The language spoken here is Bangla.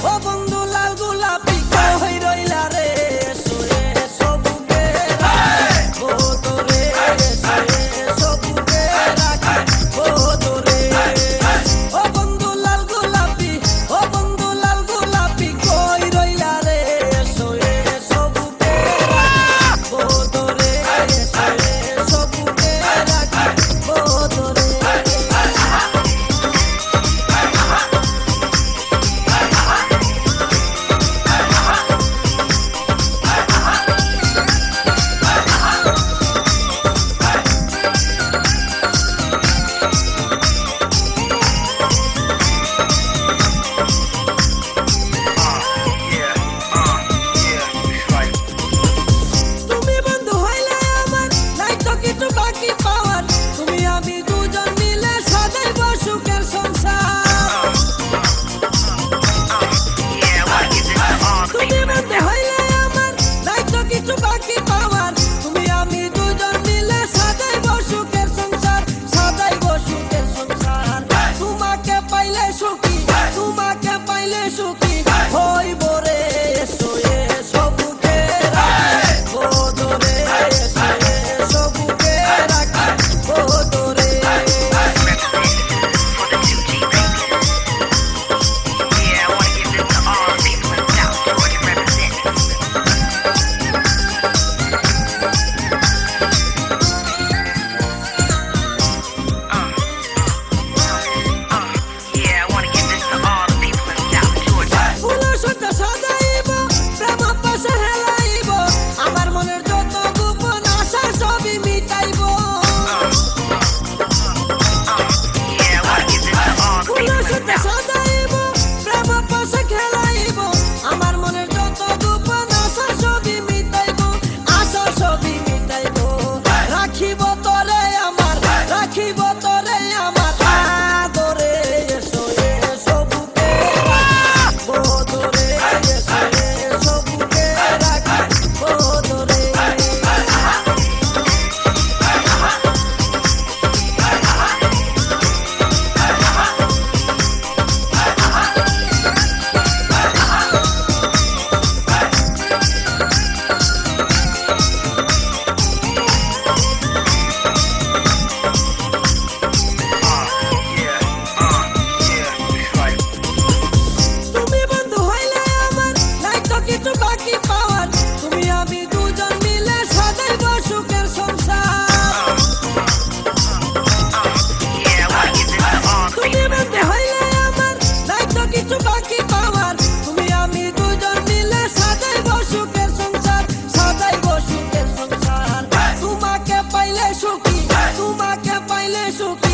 ও বন্ধু লাল গোলাপি কই রইলা রে শুয়ে সবুকে রাখি ও তোরে শুয়ে সবুকে রাখি ও তোরে ও বন্ধু লাল গোলাপি কই রইলা রে শুয়ে সবুকে রাখি ও তোরে শুয়ে সবুকে রাখি ও তোরে তুমি বন্ধু হইলে আমার নাই তো কিছু বাকি পাওয়ার তুমি আমি দুজন মিলে সাজাইব সুখের সংসার তুমি বন্ধু হইলে আমার নাই তো কিছু বাকি পাওয়ার তুমি আমি দুজন মিলে সাজাইব সুখের সংসার তোমাকে পাইলে সুখী হইব রে শুয়ে সবুকে রাখি ও তোরে শুয়ে সবুকে রাখি ও তোরে ফুলের সাথে সাজাইব প্রেম পাশে হেলাইব আমার মনের যত গোপন আশা সবই মিটাইব ফুলের সাথে সাজাইব প্রেম পাশে খেলাইব আমার মনের যত গোপন আশা সবই মিটাইব রাখিব তোরে আমার আদরে শুয়ে সবুকে রাখি ও তোরে শুয়ে সবুকে রাখি ও তোরে তুমি বন্ধু হইলে আমার নাই তো কিছু বাকি পাওয়ার তুমি আমি দুজন মিলে সাজাইব সুখের সংসার তুমি বন্ধু হইলে আমার নাই তো কিছু বাকি পাওয়ার তুমি আমি দুজন মিলে সাজাইব সুখের সংসার তোমাকে পাইলে সুখী